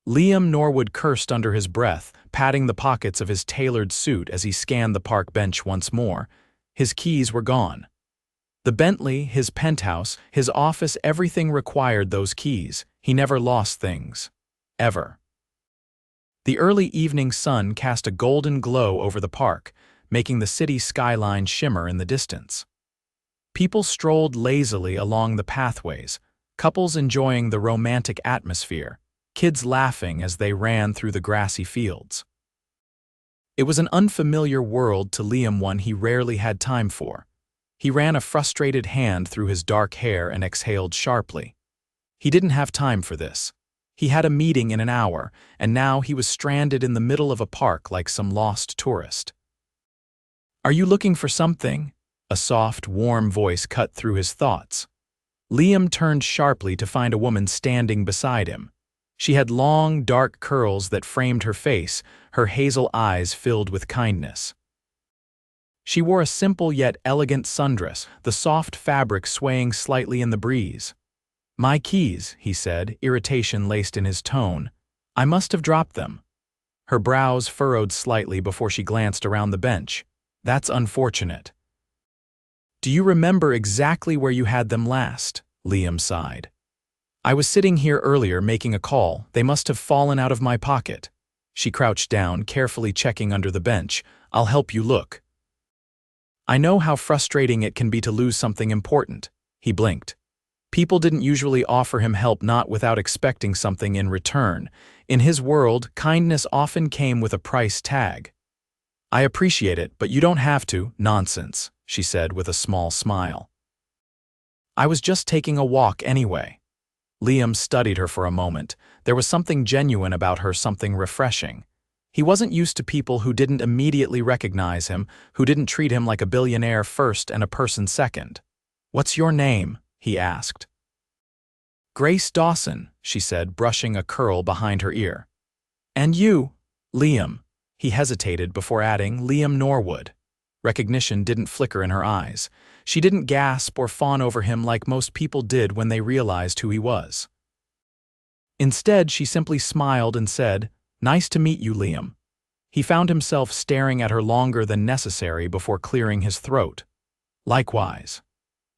Liam Norwood cursed under his breath, patting the pockets of his tailored suit as he scanned the park bench once more. His keys were gone. The Bentley, his penthouse, his office, everything required those keys. He never lost things. Ever. The early evening sun cast a golden glow over the park, making the city skyline shimmer in the distance. People strolled lazily along the pathways, couples enjoying the romantic atmosphere, kids laughing as they ran through the grassy fields. It was an unfamiliar world to Liam, one he rarely had time for. He ran a frustrated hand through his dark hair and exhaled sharply. He didn't have time for this. He had a meeting in an hour, and now he was stranded in the middle of a park like some lost tourist. "Are you looking for something?" A soft, warm voice cut through his thoughts. Liam turned sharply to find a woman standing beside him. She had long, dark curls that framed her face, her hazel eyes filled with kindness. She wore a simple yet elegant sundress, the soft fabric swaying slightly in the breeze. "My keys," he said, irritation laced in his tone. "I must have dropped them." Her brows furrowed slightly before she glanced around the bench. "That's unfortunate." "Do you remember exactly where you had them last?" Liam sighed. "I was sitting here earlier making a call. They must have fallen out of my pocket." She crouched down, carefully checking under the bench. "I'll help you look." "I know how frustrating it can be to lose something important." He blinked. People didn't usually offer him help, not without expecting something in return. In his world, kindness often came with a price tag. "I appreciate it, but you don't have to." "Nonsense," she said with a small smile. "I was just taking a walk anyway." Liam studied her for a moment. There was something genuine about her, something refreshing. He wasn't used to people who didn't immediately recognize him, who didn't treat him like a billionaire first and a person second. "What's your name?" he asked. "Grace Dawson," she said, brushing a curl behind her ear. "And you?" "Liam." He hesitated before adding, "Liam Norwood." Recognition didn't flicker in her eyes. She didn't gasp or fawn over him like most people did when they realized who he was. Instead, she simply smiled and said, "Nice to meet you, Liam." He found himself staring at her longer than necessary before clearing his throat. "Likewise."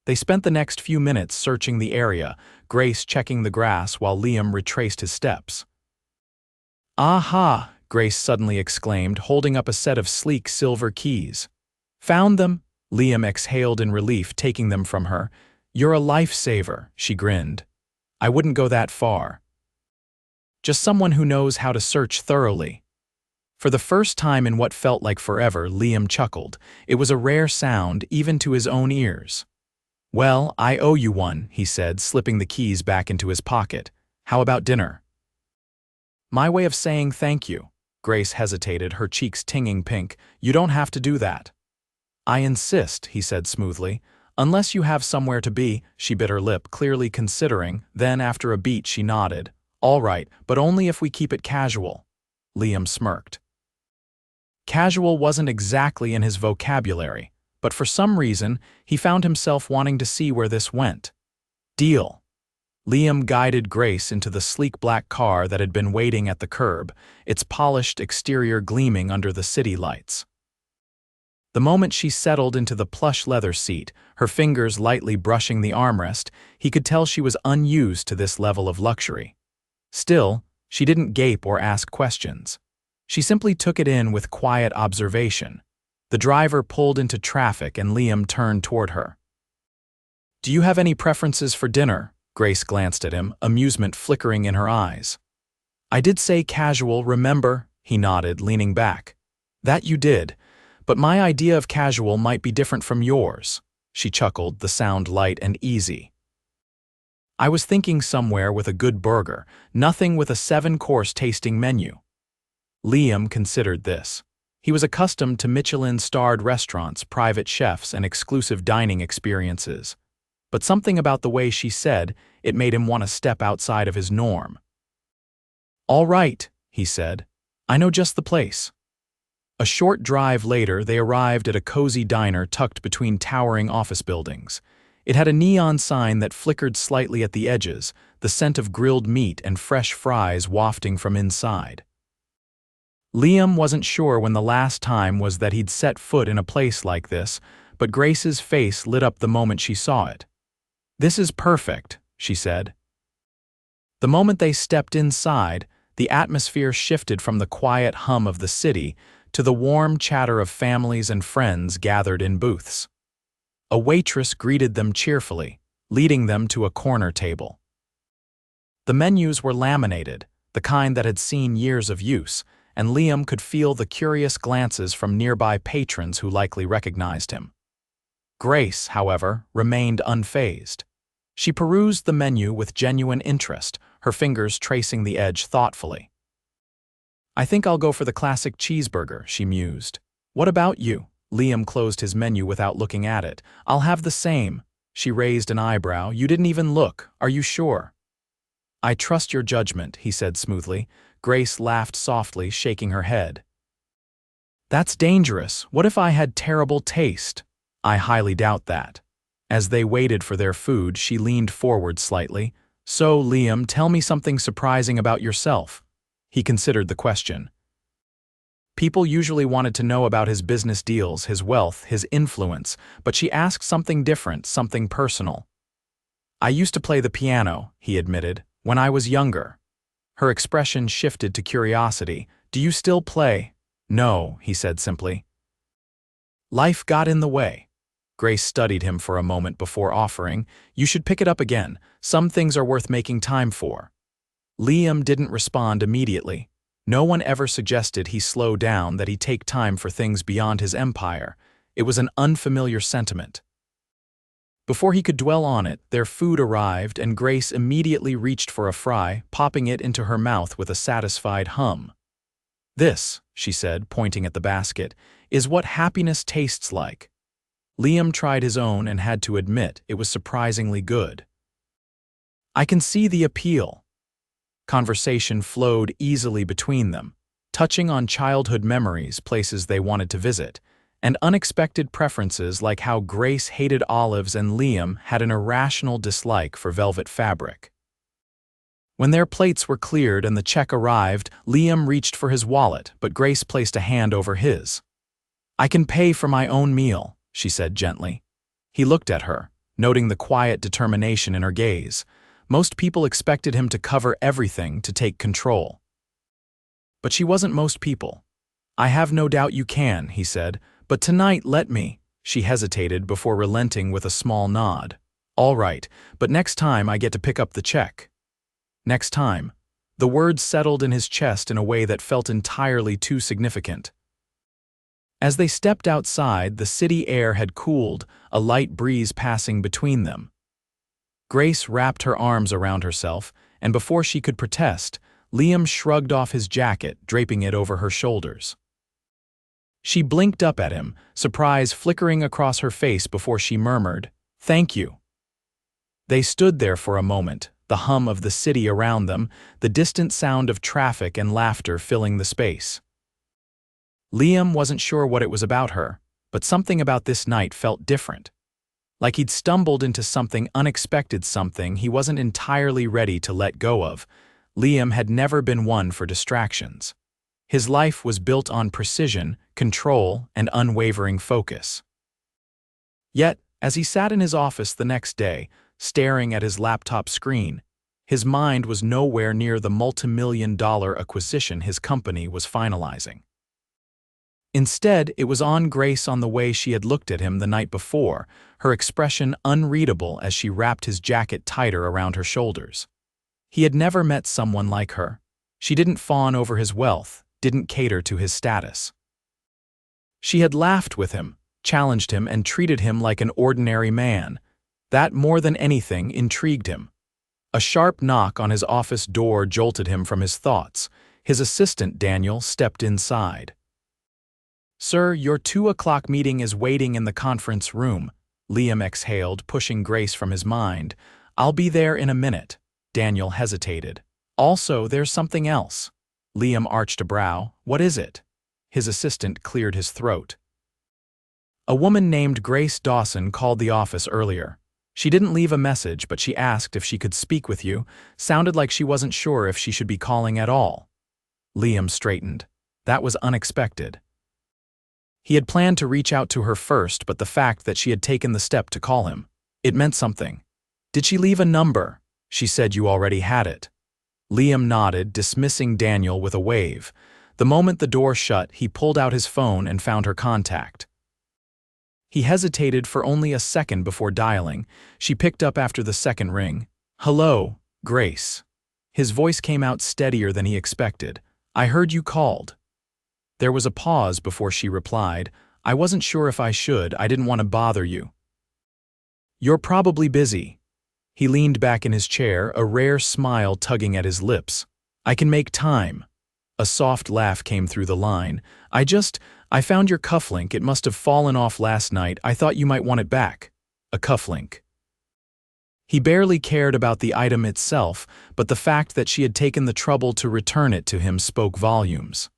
They spent the next few minutes searching the area, Grace checking the grass while Liam retraced his steps. "Aha!" Grace suddenly exclaimed, holding up a set of sleek silver keys. "Found them?" Liam exhaled in relief, taking them from her. "You're a lifesaver," she grinned. "I wouldn't go that far. Just someone who knows how to search thoroughly." For the first time in what felt like forever, Liam chuckled. It was a rare sound, even to his own ears. "Well, I owe you one," he said, slipping the keys back into his pocket. "How about dinner?" "My way of saying thank you." Grace hesitated, her cheeks tinging pink. "You don't have to do that." "I insist," he said smoothly. "Unless you have somewhere to be." She bit her lip, clearly considering. Then, after a beat, she nodded. "All right, but only if we keep it casual." Liam smirked. Casual wasn't exactly in his vocabulary, but for some reason, he found himself wanting to see where this went. "Deal." Liam guided Grace into the sleek black car that had been waiting at the curb, its polished exterior gleaming under the city lights. The moment she settled into the plush leather seat, her fingers lightly brushing the armrest, he could tell she was unused to this level of luxury. Still, she didn't gape or ask questions. She simply took it in with quiet observation. The driver pulled into traffic and Liam turned toward her. "Do you have any preferences for dinner?" Grace glanced at him, amusement flickering in her eyes. "I did say casual, remember?" He nodded, leaning back. "That you did, but my idea of casual might be different from yours." She chuckled, the sound light and easy. "I was thinking somewhere with a good burger, nothing with a 7-course tasting menu." Liam considered this. He was accustomed to Michelin-starred restaurants, private chefs, and exclusive dining experiences. But something about the way she said it made him want to step outside of his norm. "All right," he said. "I know just the place." A short drive later, they arrived at a cozy diner tucked between towering office buildings. It had a neon sign that flickered slightly at the edges, the scent of grilled meat and fresh fries wafting from inside. Liam wasn't sure when the last time was that he'd set foot in a place like this, but Grace's face lit up the moment she saw it. "This is perfect," she said. The moment they stepped inside, the atmosphere shifted from the quiet hum of the city to the warm chatter of families and friends gathered in booths. A waitress greeted them cheerfully, leading them to a corner table. The menus were laminated, the kind that had seen years of use, and Liam could feel the curious glances from nearby patrons who likely recognized him. Grace, however, remained unfazed. She perused the menu with genuine interest, her fingers tracing the edge thoughtfully. "I think I'll go for the classic cheeseburger," she mused. "What about you?" Liam closed his menu without looking at it. "I'll have the same." She raised an eyebrow. "You didn't even look. Are you sure?" "I trust your judgment," he said smoothly. Grace laughed softly, shaking her head. "That's dangerous. What if I had terrible taste?" "I highly doubt that." As they waited for their food, she leaned forward slightly. "So, Liam, tell me something surprising about yourself." He considered the question. People usually wanted to know about his business deals, his wealth, his influence, but she asked something different, something personal. "I used to play the piano," he admitted, "when I was younger." Her expression shifted to curiosity. "Do you still play?" "No," he said simply. "Life got in the way." Grace studied him for a moment before offering, "You should pick it up again. Some things are worth making time for." Liam didn't respond immediately. No one ever suggested he slow down, that he take time for things beyond his empire. It was an unfamiliar sentiment. Before he could dwell on it, their food arrived, and Grace immediately reached for a fry, popping it into her mouth with a satisfied hum. "This," she said, pointing at the basket, "is what happiness tastes like." Liam tried his own and had to admit it was surprisingly good. "I can see the appeal." Conversation flowed easily between them, touching on childhood memories, places they wanted to visit, and unexpected preferences like how Grace hated olives and Liam had an irrational dislike for velvet fabric. When their plates were cleared and the check arrived, Liam reached for his wallet, but Grace placed a hand over his. "I can pay for my own meal," she said gently. He looked at her, noting the quiet determination in her gaze. Most people expected him to cover everything, to take control. But she wasn't most people. "I have no doubt you can," he said, "but tonight let me." She hesitated before relenting with a small nod. "All right, but next time I get to pick up the check." Next time. The words settled in his chest in a way that felt entirely too significant. As they stepped outside, the city air had cooled, a light breeze passing between them. Grace wrapped her arms around herself, and before she could protest, Liam shrugged off his jacket, draping it over her shoulders. She blinked up at him, surprise flickering across her face before she murmured, "Thank you." They stood there for a moment, the hum of the city around them, the distant sound of traffic and laughter filling the space. Liam wasn't sure what it was about her, but something about this night felt different. Like he'd stumbled into something unexpected, something he wasn't entirely ready to let go of. Liam had never been one for distractions. His life was built on precision, control, and unwavering focus. Yet, as he sat in his office the next day, staring at his laptop screen, his mind was nowhere near the multi-million-dollar acquisition his company was finalizing. Instead, it was on Grace, on the way she had looked at him the night before, her expression unreadable as she wrapped his jacket tighter around her shoulders. He had never met someone like her. She didn't fawn over his wealth, didn't cater to his status. She had laughed with him, challenged him, and treated him like an ordinary man. That, more than anything, intrigued him. A sharp knock on his office door jolted him from his thoughts. His assistant, Daniel, stepped inside. "Sir, your 2 o'clock meeting is waiting in the conference room," Liam exhaled, pushing Grace from his mind. "I'll be there in a minute." Daniel hesitated. "Also, there's something else." Liam arched a brow. "What is it?" His assistant cleared his throat. "A woman named Grace Dawson called the office earlier. She didn't leave a message, but she asked if she could speak with you. Sounded like she wasn't sure if she should be calling at all. Liam straightened. That was unexpected. He had planned to reach out to her first, but the fact that she had taken the step to call him, it meant something. Did she leave a number? She said you already had it. Liam nodded, dismissing Daniel with a wave. The moment the door shut, he pulled out his phone and found her contact. He hesitated for only a second before dialing. She picked up after the second ring. Hello, Grace. His voice came out steadier than he expected. I heard you called. There was a pause before she replied. I wasn't sure if I should. I didn't want to bother you. You're probably busy. He leaned back in his chair, a rare smile tugging at his lips. I can make time. A soft laugh came through the line. I found your cufflink. It must have fallen off last night. I thought you might want it back. A cufflink. He barely cared about the item itself, but the fact that she had taken the trouble to return it to him spoke volumes.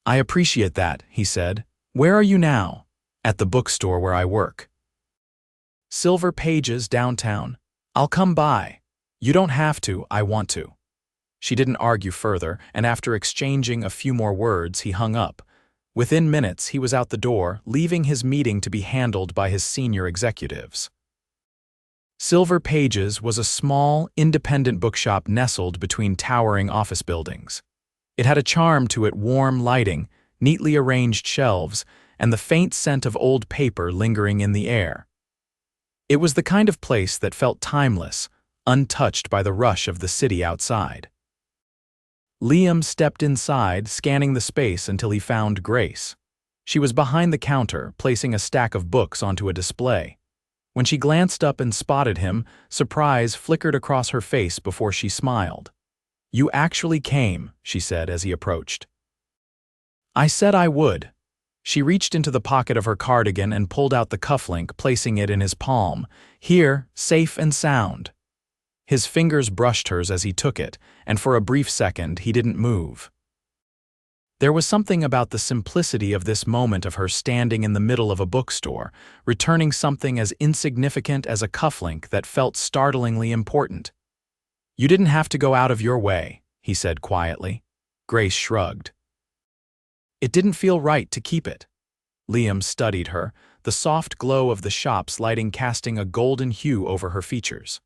I appreciate that, he said. Where are you now? At the bookstore where I work. Silver Pages, downtown. I'll come by. You don't have to, I want to. She didn't argue further, and after exchanging a few more words, he hung up. Within minutes, he was out the door, leaving his meeting to be handled by his senior executives. Silver Pages was a small, independent bookshop nestled between towering office buildings. It had a charm to it, warm lighting, neatly arranged shelves, and the faint scent of old paper lingering in the air. It was the kind of place that felt timeless, untouched by the rush of the city outside. Liam stepped inside, scanning the space until he found Grace. She was behind the counter, placing a stack of books onto a display. When she glanced up and spotted him, surprise flickered across her face before she smiled. You actually came, she said as he approached. I said I would. She reached into the pocket of her cardigan and pulled out the cufflink, placing it in his palm. Here, safe and sound. His fingers brushed hers as he took it, and for a brief second he didn't move. There was something about the simplicity of this moment of her standing in the middle of a bookstore, returning something as insignificant as a cufflink that felt startlingly important. You didn't have to go out of your way, he said quietly. Grace shrugged. It didn't feel right to keep it. Liam studied her, the soft glow of the shop's lighting casting a golden hue over her features.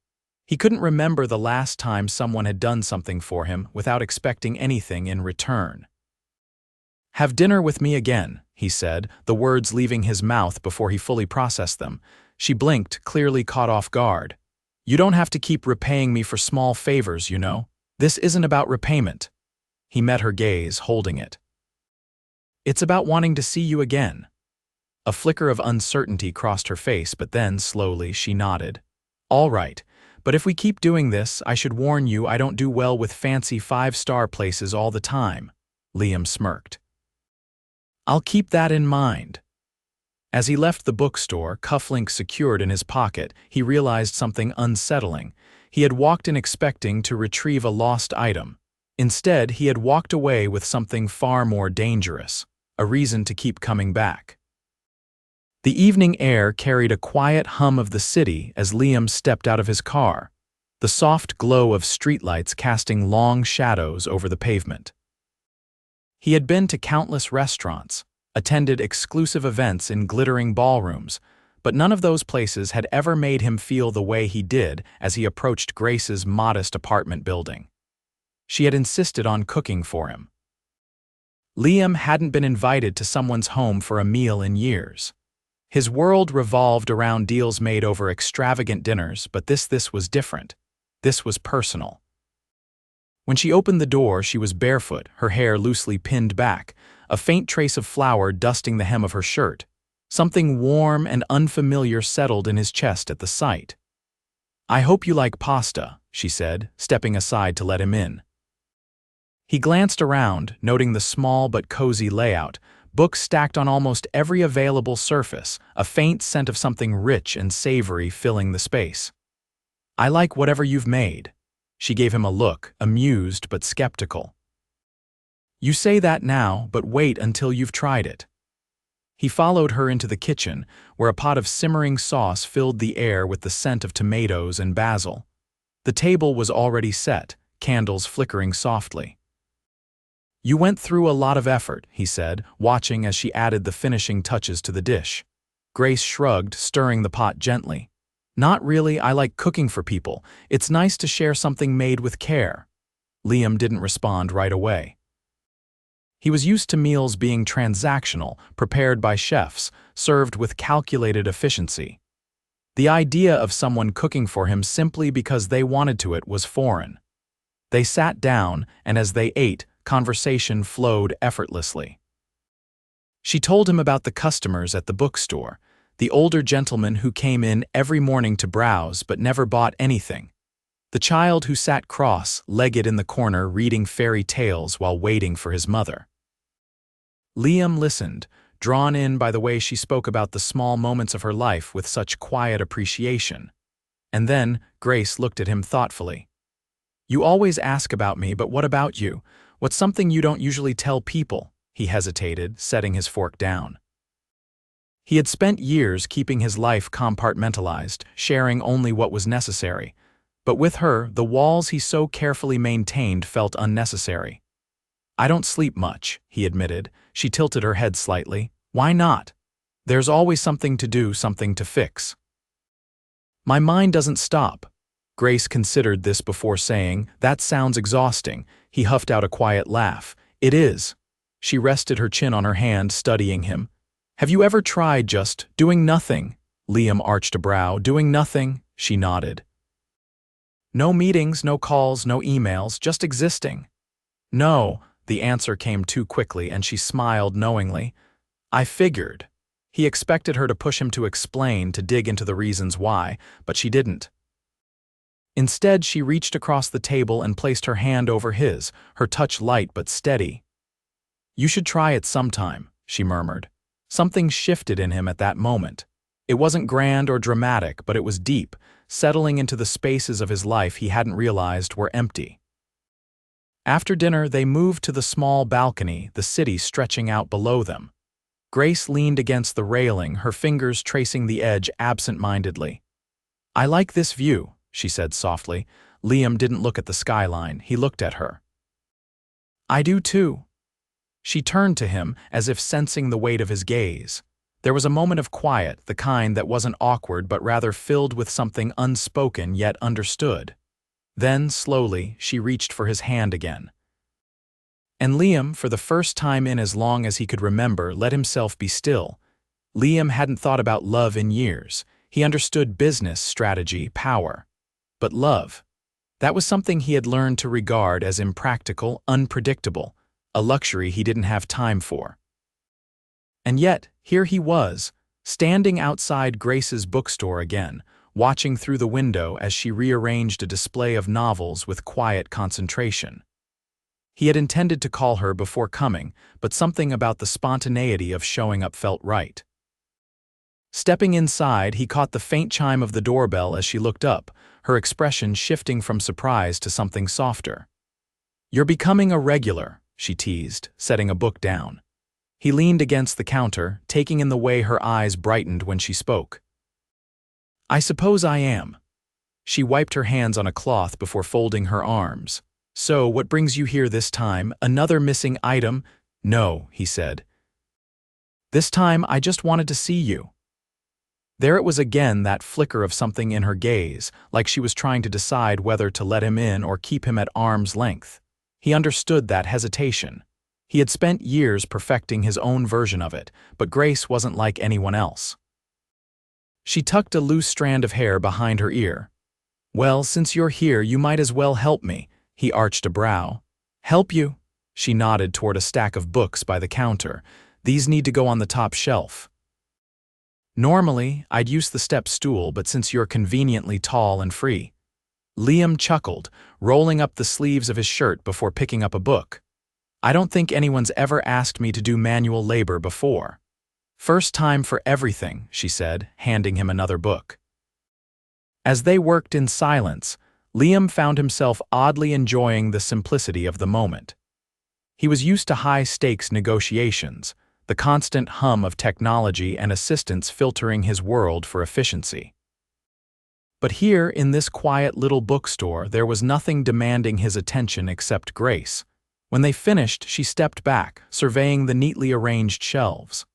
He couldn't remember the last time someone had done something for him without expecting anything in return. Have dinner with me again, he said, the words leaving his mouth before he fully processed them. She blinked, clearly caught off guard. You don't have to keep repaying me for small favors, you know. This isn't about repayment. He met her gaze, holding it. It's about wanting to see you again. A flicker of uncertainty crossed her face, but then, slowly, she nodded. All right, but if we keep doing this, I should warn you I don't do well with fancy 5-star places all the time. Liam smirked. I'll keep that in mind. As he left the bookstore, cufflink secured in his pocket, he realized something unsettling. He had walked in expecting to retrieve a lost item. Instead, he had walked away with something far more dangerous, a reason to keep coming back. The evening air carried a quiet hum of the city as Liam stepped out of his car, the soft glow of streetlights casting long shadows over the pavement. He had been to countless restaurants, attended exclusive events in glittering ballrooms, but none of those places had ever made him feel the way he did as he approached Grace's modest apartment building. She had insisted on cooking for him. Liam hadn't been invited to someone's home for a meal in years. His world revolved around deals made over extravagant dinners, but this was different. This was personal. When she opened the door, she was barefoot, her hair loosely pinned back, a faint trace of flour dusting the hem of her shirt. Something warm and unfamiliar settled in his chest at the sight. I hope you like pasta, she said, stepping aside to let him in. He glanced around, noting the small but cozy layout, books stacked on almost every available surface, a faint scent of something rich and savory filling the space. I like whatever you've made. She gave him a look, amused but skeptical. You say that now, but wait until you've tried it. He followed her into the kitchen, where a pot of simmering sauce filled the air with the scent of tomatoes and basil. The table was already set, candles flickering softly. "You went through a lot of effort," he said, watching as she added the finishing touches to the dish. Grace shrugged, stirring the pot gently. "Not really, I like cooking for people. It's nice to share something made with care." Liam didn't respond right away. He was used to meals being transactional, prepared by chefs, served with calculated efficiency. The idea of someone cooking for him simply because they wanted to was foreign. They sat down, and as they ate, conversation flowed effortlessly. She told him about the customers at the bookstore, the older gentleman who came in every morning to browse but never bought anything, the child who sat cross-legged in the corner reading fairy tales while waiting for his mother. Liam listened, drawn in by the way she spoke about the small moments of her life with such quiet appreciation. And then Grace looked at him thoughtfully. "You always ask about me, but what about you? What's something you don't usually tell people?" He hesitated, setting his fork down. He had spent years keeping his life compartmentalized, sharing only what was necessary. But with her, the walls he so carefully maintained felt unnecessary. "I don't sleep much," he admitted. She tilted her head slightly. "Why not? There's always something to do, something to fix." "My mind doesn't stop." Grace considered this before saying, "That sounds exhausting." He huffed out a quiet laugh. "It is." She rested her chin on her hand, studying him. "Have you ever tried just doing nothing?" Liam arched a brow. "Doing nothing?" She nodded. "No meetings, no calls, no emails, just existing." "No." The answer came too quickly, and she smiled knowingly. "I figured." He expected her to push him to explain, to dig into the reasons why, but she didn't. Instead, she reached across the table and placed her hand over his, her touch light but steady. "You should try it sometime," she murmured. Something shifted in him at that moment. It wasn't grand or dramatic, but it was deep, settling into the spaces of his life he hadn't realized were empty. After dinner, they moved to the small balcony, the city stretching out below them. Grace leaned against the railing, her fingers tracing the edge absent-mindedly. "I like this view," she said softly. Liam didn't look at the skyline, he looked at her. "I do too." She turned to him, as if sensing the weight of his gaze. There was a moment of quiet, the kind that wasn't awkward but rather filled with something unspoken yet understood. Then, slowly, she reached for his hand again. And Liam, for the first time in as long as he could remember, let himself be still. Liam hadn't thought about love in years. He understood business, strategy, power. But love, that was something he had learned to regard as impractical, unpredictable, a luxury he didn't have time for. And yet, here he was, standing outside Grace's bookstore again, watching through the window as she rearranged a display of novels with quiet concentration. He had intended to call her before coming, but something about the spontaneity of showing up felt right. Stepping inside, he caught the faint chime of the doorbell as she looked up, her expression shifting from surprise to something softer. "You're becoming a regular," she teased, setting a book down. He leaned against the counter, taking in the way her eyes brightened when she spoke. "I suppose I am." She wiped her hands on a cloth before folding her arms. "So, what brings you here this time? Another missing item?" "No," he said. "This time, I just wanted to see you." There it was again, that flicker of something in her gaze, like she was trying to decide whether to let him in or keep him at arm's length. He understood that hesitation. He had spent years perfecting his own version of it, but Grace wasn't like anyone else. She tucked a loose strand of hair behind her ear. "Well, since you're here, you might as well help me." He arched a brow. "Help you?" She nodded toward a stack of books by the counter. "These need to go on the top shelf." "Normally, I'd use the step stool, but since you're conveniently tall and free." Liam chuckled, rolling up the sleeves of his shirt before picking up a book. "I don't think anyone's ever asked me to do manual labor before." "First time for everything," she said, handing him another book. As they worked in silence, Liam found himself oddly enjoying the simplicity of the moment. He was used to high-stakes negotiations, the constant hum of technology and assistants filtering his world for efficiency. But here, in this quiet little bookstore, there was nothing demanding his attention except Grace. When they finished, she stepped back, surveying the neatly arranged shelves.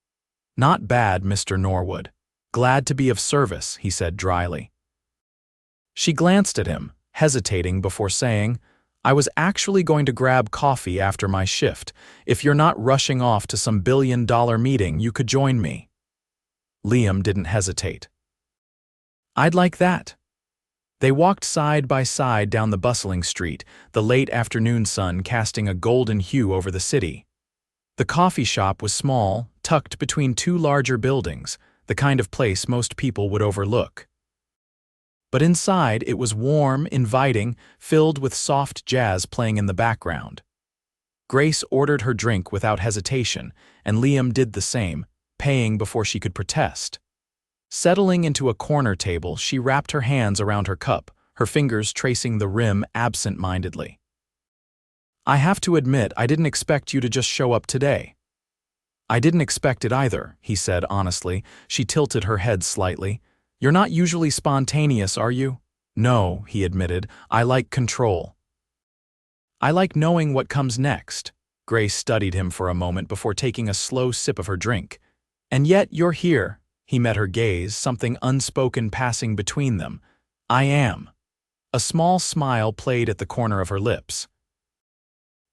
"Not bad, Mr. Norwood. Glad to be of service," he said dryly. She glanced at him, hesitating before saying, "I was actually going to grab coffee after my shift. If you're not rushing off to some billion-dollar meeting, you could join me." Liam didn't hesitate. "I'd like that." They walked side by side down the bustling street, the late afternoon sun casting a golden hue over the city. The coffee shop was small, tucked between two larger buildings, the kind of place most people would overlook. But inside, it was warm, inviting, filled with soft jazz playing in the background. Grace ordered her drink without hesitation, and Liam did the same, paying before she could protest. Settling into a corner table, she wrapped her hands around her cup, her fingers tracing the rim absent-mindedly. "I have to admit, I didn't expect you to just show up today." "I didn't expect it either," he said honestly. She tilted her head slightly. "You're not usually spontaneous, are you?" "No," he admitted. "I like control. I like knowing what comes next." Grace studied him for a moment before taking a slow sip of her drink. "And yet you're here." He met her gaze, something unspoken passing between them. "I am." A small smile played at the corner of her lips.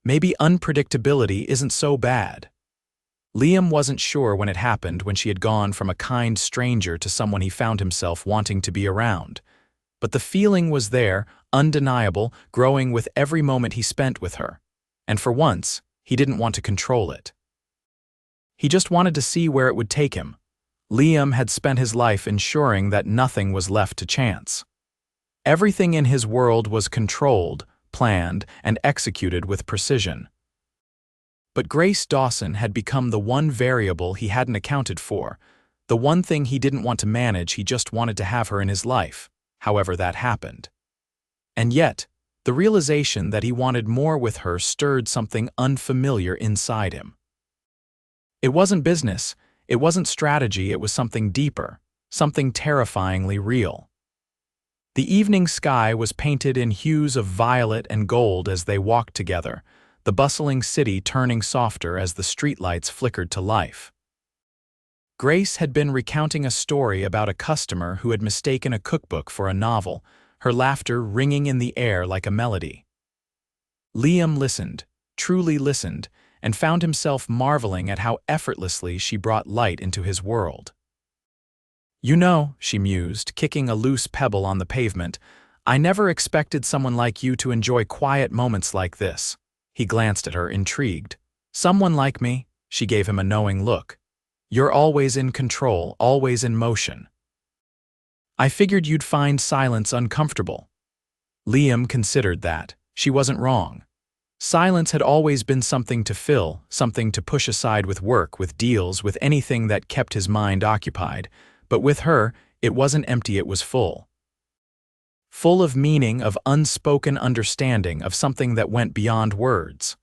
"Maybe unpredictability isn't so bad." Liam wasn't sure when it happened, when she had gone from a kind stranger to someone he found himself wanting to be around. But the feeling was there, undeniable, growing with every moment he spent with her. And for once, he didn't want to control it. He just wanted to see where it would take him. Liam had spent his life ensuring that nothing was left to chance. Everything in his world was controlled, planned, and executed with precision. But Grace Dawson had become the one variable he hadn't accounted for, the one thing he didn't want to manage. He just wanted to have her in his life, however that happened. And yet, the realization that he wanted more with her stirred something unfamiliar inside him. It wasn't business. It wasn't strategy, it was something deeper, something terrifyingly real. The evening sky was painted in hues of violet and gold as they walked together, the bustling city turning softer as the streetlights flickered to life. Grace had been recounting a story about a customer who had mistaken a cookbook for a novel, her laughter ringing in the air like a melody. Liam listened, truly listened, and found himself marveling at how effortlessly she brought light into his world. "You know," she mused, kicking a loose pebble on the pavement, "I never expected someone like you to enjoy quiet moments like this." He glanced at her, intrigued. "Someone like me?" She gave him a knowing look. "You're always in control, always in motion." "I figured you'd find silence uncomfortable." Liam considered that. She wasn't wrong. Silence had always been something to fill, something to push aside with work, with deals, with anything that kept his mind occupied. But with her, it wasn't empty, it was full. Full of meaning, of unspoken understanding, of something that went beyond words.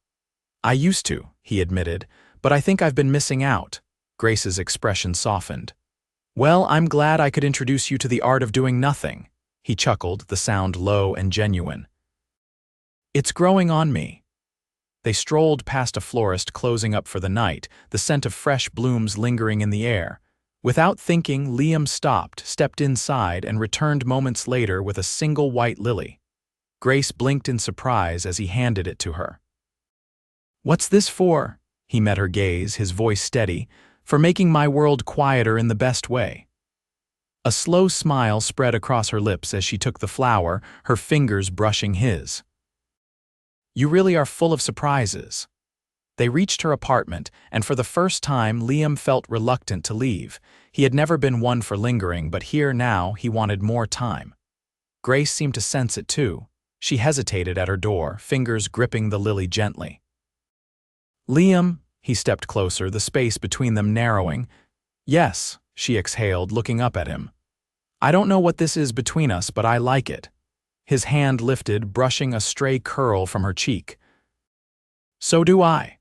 "I used to," he admitted, "but I think I've been missing out." Grace's expression softened. "Well, I'm glad I could introduce you to the art of doing nothing." He chuckled, the sound low and genuine. "It's growing on me." They strolled past a florist closing up for the night, the scent of fresh blooms lingering in the air. Without thinking, Liam stopped, stepped inside, and returned moments later with a single white lily. Grace blinked in surprise as he handed it to her. "What's this for?" He met her gaze, his voice steady. "For making my world quieter in the best way." A slow smile spread across her lips as she took the flower, her fingers brushing his. "You really are full of surprises." They reached her apartment, and for the first time Liam felt reluctant to leave. He had never been one for lingering, but here now he wanted more time. Grace seemed to sense it too. She hesitated at her door, fingers gripping the lily gently. "Liam," he stepped closer, the space between them narrowing. "Yes," she exhaled, looking up at him. "I don't know what this is between us, but I like it." His hand lifted, brushing a stray curl from her cheek. "So do I."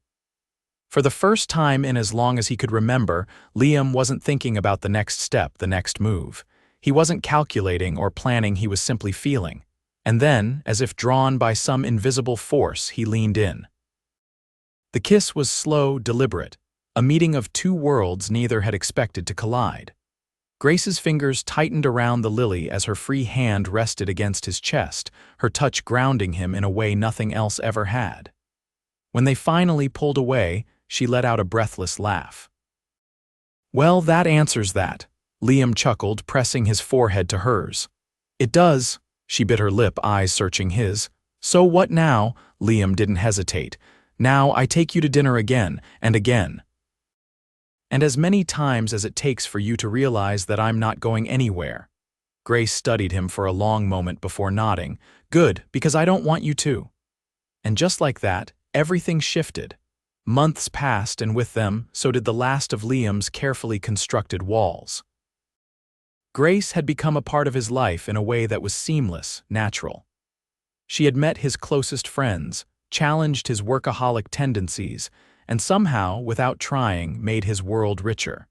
For the first time in as long as he could remember, Liam wasn't thinking about the next step, the next move. He wasn't calculating or planning, he was simply feeling. And then, as if drawn by some invisible force, he leaned in. The kiss was slow, deliberate, a meeting of two worlds neither had expected to collide. Grace's fingers tightened around the lily as her free hand rested against his chest, her touch grounding him in a way nothing else ever had. When they finally pulled away, she let out a breathless laugh. "Well, that answers that," Liam chuckled, pressing his forehead to hers. "It does," she bit her lip, eyes searching his. "So what now?" Liam didn't hesitate. "Now I take you to dinner again, and again. And as many times as it takes for you to realize that I'm not going anywhere." Grace studied him for a long moment before nodding. "Good, because I don't want you to." And just like that, everything shifted. Months passed, and with them, so did the last of Liam's carefully constructed walls. Grace had become a part of his life in a way that was seamless, natural. She had met his closest friends, challenged his workaholic tendencies, and somehow, without trying, made his world richer.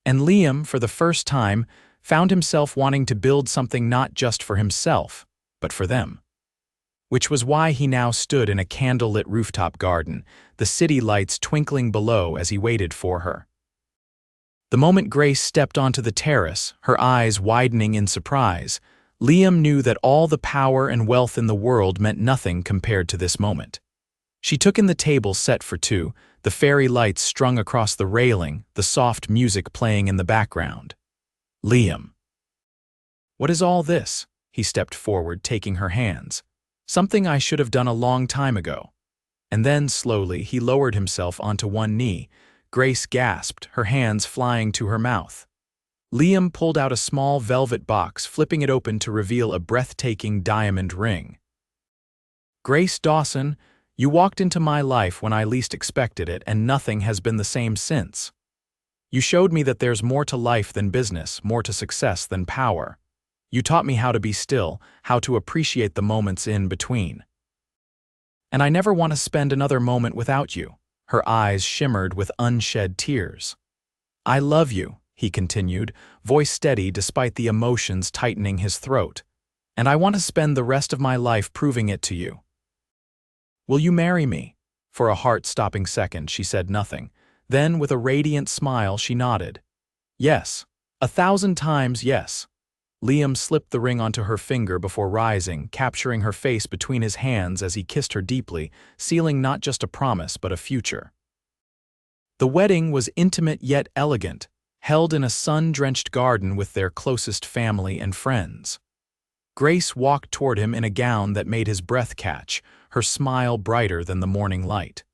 And Liam, for the first time, found himself wanting to build something not just for himself, but for them. Which was why he now stood in a candlelit rooftop garden, the city lights twinkling below as he waited for her. The moment Grace stepped onto the terrace, her eyes widening in surprise, Liam knew that all the power and wealth in the world meant nothing compared to this moment. She took in the table set for two, the fairy lights strung across the railing, the soft music playing in the background. "Liam." "What is all this?" He stepped forward, taking her hands. "Something I should have done a long time ago." And then, slowly, he lowered himself onto one knee. Grace gasped, her hands flying to her mouth. Liam pulled out a small velvet box, flipping it open to reveal a breathtaking diamond ring. "Grace Dawson, you walked into my life when I least expected it, and nothing has been the same since. You showed me that there's more to life than business, more to success than power. You taught me how to be still, how to appreciate the moments in between. And I never want to spend another moment without you." Her eyes shimmered with unshed tears. "I love you," he continued, voice steady despite the emotions tightening his throat. "And I want to spend the rest of my life proving it to you. Will you marry me?" For a heart-stopping second, she said nothing. Then, with a radiant smile, she nodded. "Yes. 1,000 times yes." Liam slipped the ring onto her finger before rising, capturing her face between his hands as he kissed her deeply, sealing not just a promise but a future. The wedding was intimate yet elegant, held in a sun-drenched garden with their closest family and friends. Grace walked toward him in a gown that made his breath catch, her smile brighter than the morning light.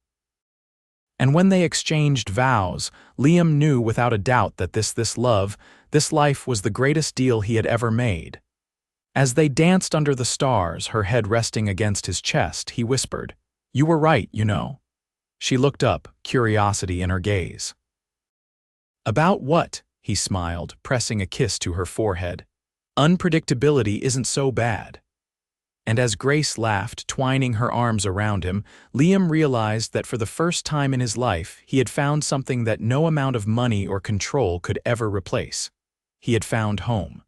And when they exchanged vows, Liam knew without a doubt that this love, this life was the greatest deal he had ever made. As they danced under the stars, her head resting against his chest, he whispered, "You were right, you know." She looked up, curiosity in her gaze. "About what?" he smiled, pressing a kiss to her forehead. "Unpredictability isn't so bad." And as Grace laughed, twining her arms around him, Liam realized that for the first time in his life, he had found something that no amount of money or control could ever replace. He had found home.